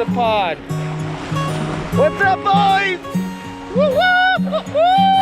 the pod. What's up, boys?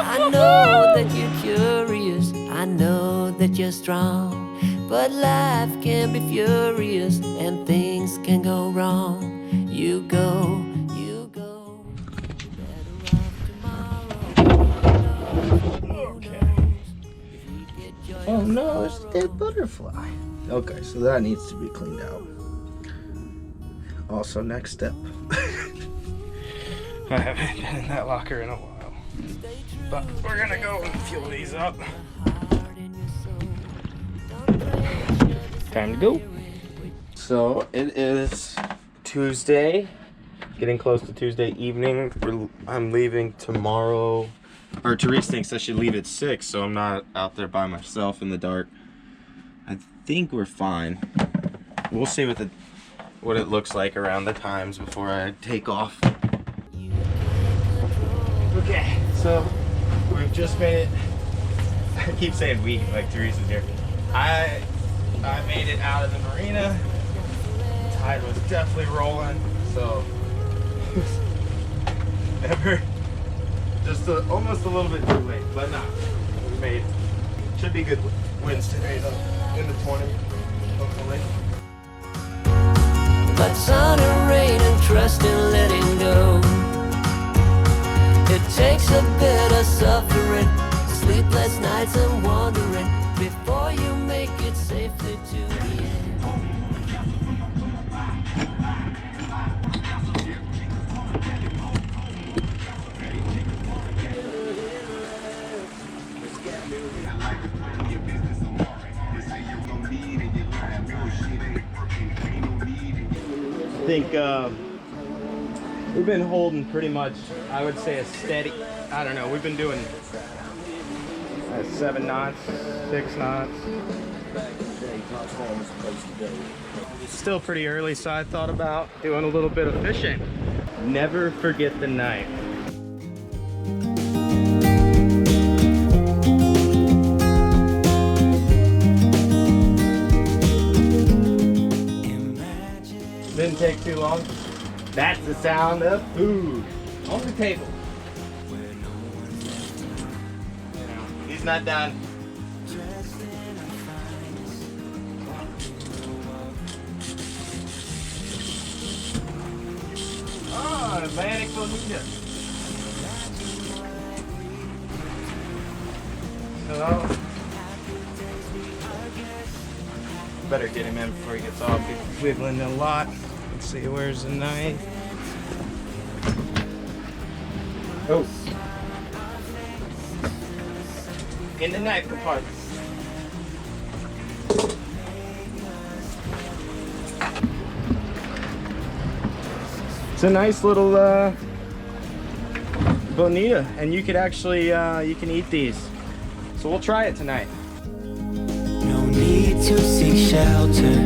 I know that you're curious, I know that you're strong, but life can be furious and things can go wrong. You go, you go, better off tomorrow. Oh no, there's a dead butterfly. Okay, so that needs to be cleaned out. Also, next step. I haven't been in that locker in a while, but we're gonna go and fuel these up. Time to go. So it is Tuesday, getting close to Tuesday evening. I'm leaving tomorrow, or Therese thinks I should leave at 6, so I'm not out there by myself in the dark. I think we're fine. We'll see what it looks like around the times before I take off. Okay, so we've just made it. I keep saying we, like Therese is here. I made it out of the marina. The tide was definitely rolling, so just almost a little bit too late, but nah, we made it. Should be good winds today though, in the 20, hopefully. But sun and rain and trust in letting go. It takes a bit of suffering, sleepless nights and wandering before you make it safely to the end. I think we've been holding pretty much, I would say, a steady, I don't know, we've been doing 7 knots, 6 knots. It's still pretty early, so I thought about doing a little bit of fishing. Never forget the night. Didn't take too long. That's the sound of food on the table. He's not done. Oh, Atlantic bonita. Hello. Better get him in before he gets off. He's wiggling a lot. Let's see, where's the knife? Oh. In the knife compartment. It's a nice little bonita, and you could actually you can eat these. So we'll try it tonight. No need to seek shelter,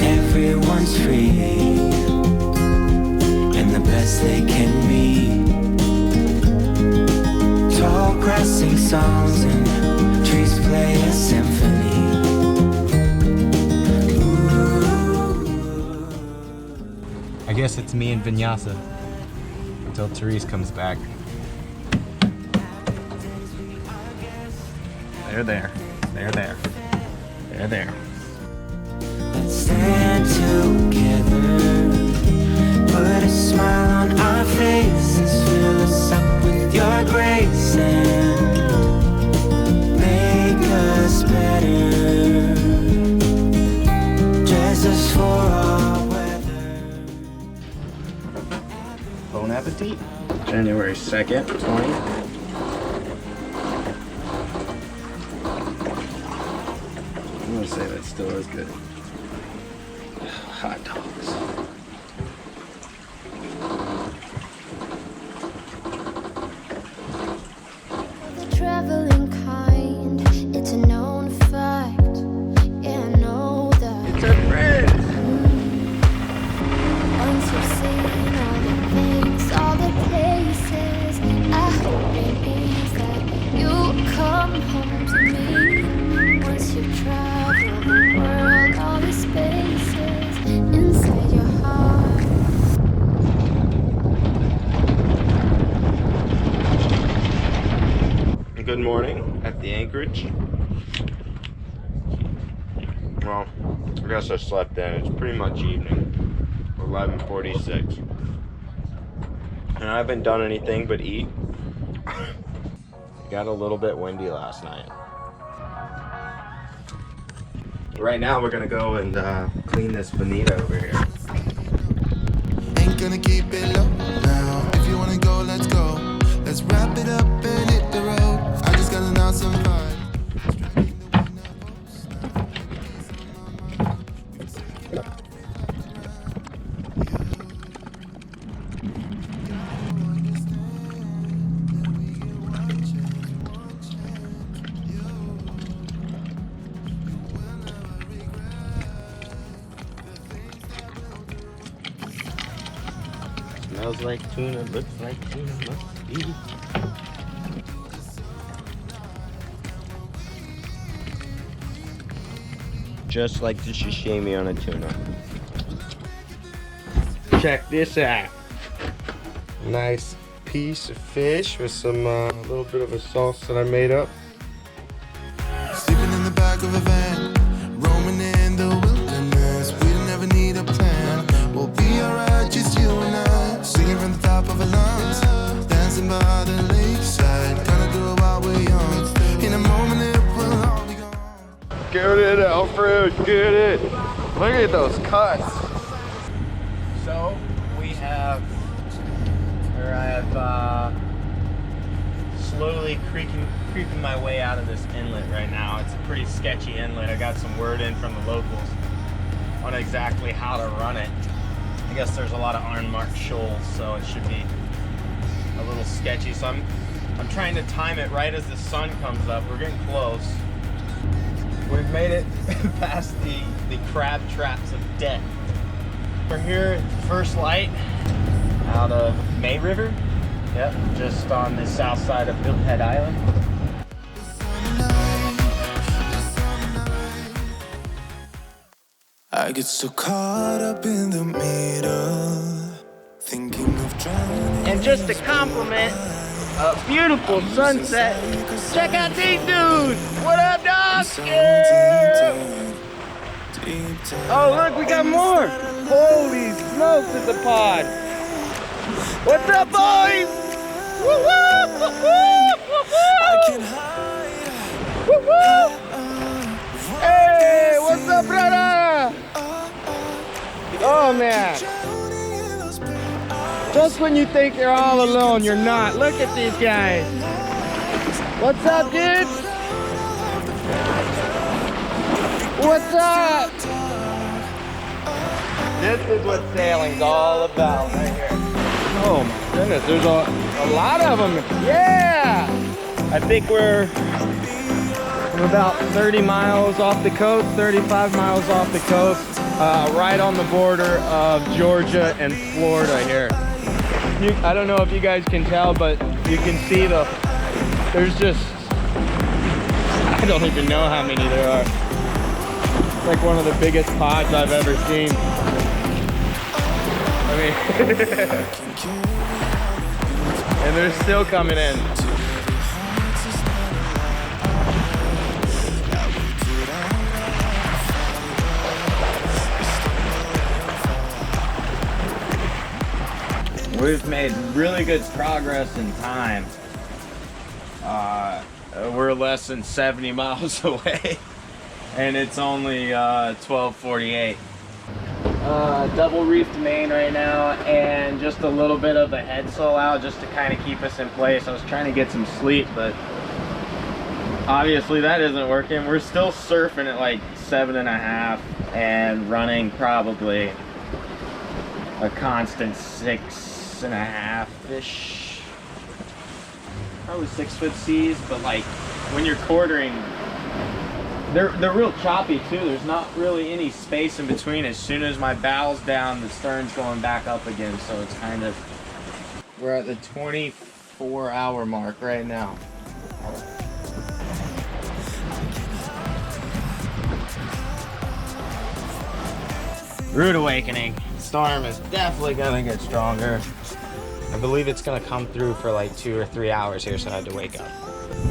everyone's free, and the best they can be. Tall grass sing songs and trees play a symphony. I guess it's me and Vinyasa until Therese comes back. They're there. They're there. They're there. Let's stand together, put a smile on our faces, fill us up with your grace and make us better. Dress us for our weather. Bon appetit. January 2nd, 20. I'm gonna say that still is good. Hot dogs. The traveling kind, it's a known fact. Yeah, I know that. It's a friend. Once you've seen all the things, all the places, I hope it means that you come home to me. Once you've traveled the world, all the spaces inside your heart. morning at the anchorage. Well, I guess I slept in. It's pretty much evening. 11:46. And I haven't done anything but eat. Got a little bit windy last night. Right now we're gonna go and clean this bonita over here. Ain't gonna keep it low now. If you wanna go, let's go. Let's wrap it up and hit the road. I just got an awesome vibe. Smells like tuna, looks like tuna, must be. Just like the sashimi on a tuna. Check this out. Nice piece of fish with some little bit of a sauce that I made up. Sleeping in the back of a van, roaming in the wilderness. We don't ever need a plan. We'll be alright, just you and I. Singing from the top of our lungs, dancing by the lakeside. Gonna do it while we're young. In a moment it will all be gone. Get it, Alfred, get it. Look at those cuts. So I have slowly creeping my way out of this inlet right now. It's a pretty sketchy inlet. I got some word in from the locals on exactly how to run it. I guess there's a lot of unmarked shoals, so it should be a little sketchy. So I'm trying to time it right as the sun comes up. We're getting close. We've made it past the crab traps of death. We're here at First Light out of May River. Yep, just on the south side of Hillhead Island. I get so caught up in the middle, thinking of drowning. And just to compliment a beautiful sunset, check out these dudes! What up, dogs? Yeah! Oh, look, we got more! Holy smokes, it's a pod! What's up, boys? Woo-woo! Woo-woo! Woo-woo! Hey, what's up, brother? Oh, man. Just when you think you're all alone, you're not. Look at these guys. What's up, dude? What's up? This is what sailing's all about right here. Oh my goodness, there's a lot of them. Yeah! I think we're about 30 miles off the coast, 35 miles off the coast, right on the border of Georgia and Florida here. I don't know if you guys can tell, but you can see there's just, I don't even know how many there are. It's like one of the biggest pods I've ever seen. I mean, and they're still coming in. We've made really good progress in time. We're less than 70 miles away, and it's only 12:48. Double reefed main right now, and just a little bit of a headsail out just to kind of keep us in place. I was trying to get some sleep, but obviously that isn't working. We're still surfing at like 7.5 and running probably a constant 6.5-ish, probably 6 foot seas. But like when you're quartering, they're real choppy too. There's not really any space in between. As soon as my bow's down, the stern's going back up again. So it's kind of, we're at the 24-hour mark right now. Rude awakening. Storm is definitely gonna get stronger. I believe it's gonna come through for like 2 or 3 hours here, so I had to wake up.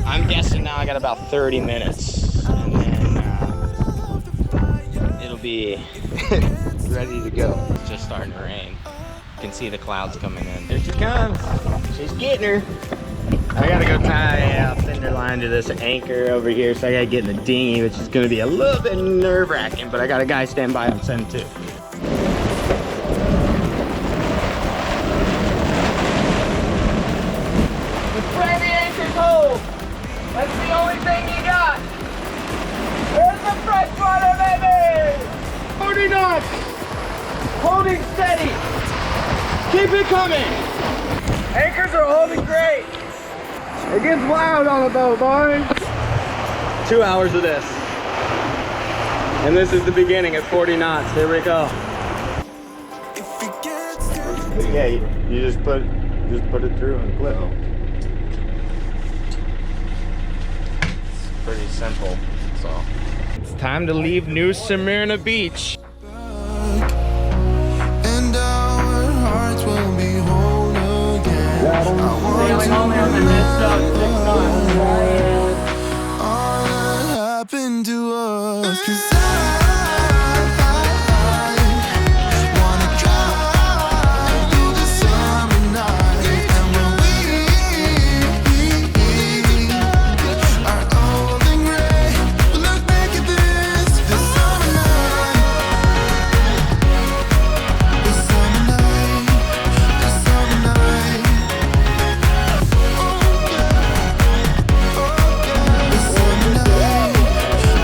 I'm guessing now I got about 30 minutes, and then it'll be ready to go. It's just starting to rain. You can see the clouds coming in. Here she comes. She's getting her. I gotta go tie a fender line to this anchor over here, so I gotta get in the dinghy, which is gonna be a little bit nerve-wracking, but I got a guy stand by on send too. Pray the anchor's hold. That's the only thing you got. There's the freshwater, baby! 40 knots! Holding steady! Keep it coming! Anchors are holding great! It gets wild on the boat, boys! 2 hours of this. And this is the beginning at 40 knots. Here we go. Yeah, you just put it through and clip. It's pretty simple, so. It's time to leave New Smyrna Beach. And our hearts will be whole again. Sailing home here in the midst of 6 knots. All that happened to us, 'cause I wanna drive through the summer night. And when we are old and gray, we'll look back at this summer night. This summer night, this summer night. Oh yeah, this summer night,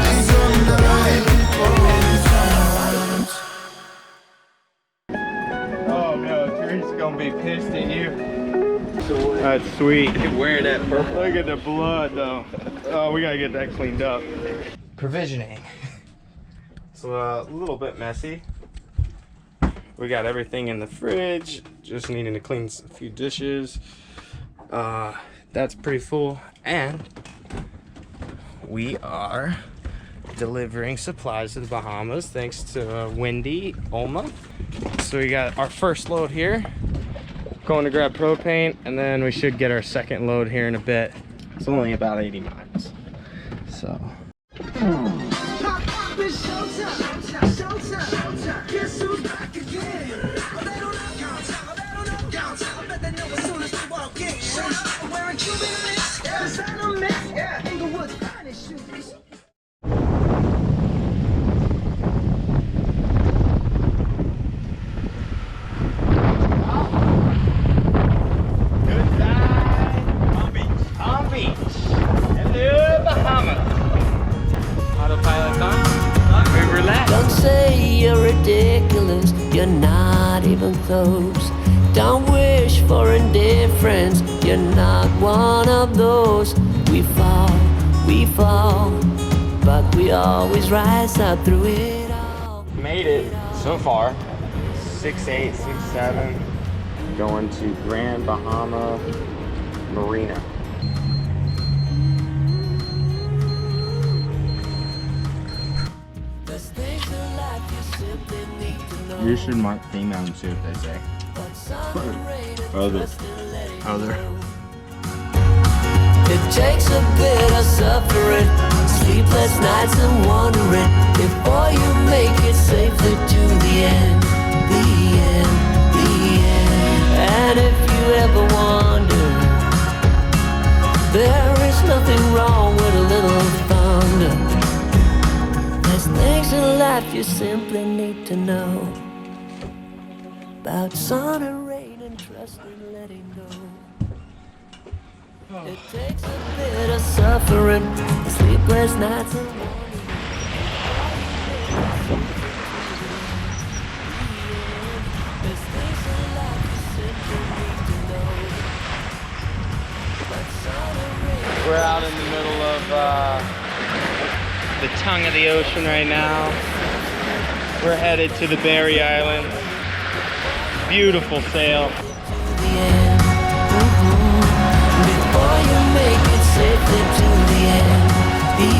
this summer night. Oh no, Therese gonna be pissed at you. That's sweet. Wearing that purple. Look at the blood though. Oh, we gotta get that cleaned up. Provisioning. It's a little bit messy. We got everything in the fridge. Just needing to clean a few dishes. That's pretty full. And we are delivering supplies to the Bahamas thanks to Wendy Olma. So we got our first load here. Going to grab propane, and then we should get our second load here in a bit. It's only about 80 miles. So. Hello, Bahamas. Autopilot on. We relax. Don't say you're ridiculous, you're not even close. Don't wish for indifference, you're not one of those. We fall, but we always rise up through it all. Made it so far. 6'8", 6'7". Going to Grand Bahama Marina. There's things in life you simply need to know. You should mark female and see what they say. Other. It takes a bit of suffering, sleepless nights and wondering before you make it safely to the end, the end, the end. And if you ever wonder, there is nothing wrong with a little thunder. There's things in life you simply need to know about sun and rain and trust in letting go. It takes a bit of suffering, sleepless nights and wandering. There's things in life you simply need to know. But sun and rain. We're out in the middle of the tongue of the ocean right now. We're headed to the Berry Islands. Beautiful sail. Before you make it safely to the end, the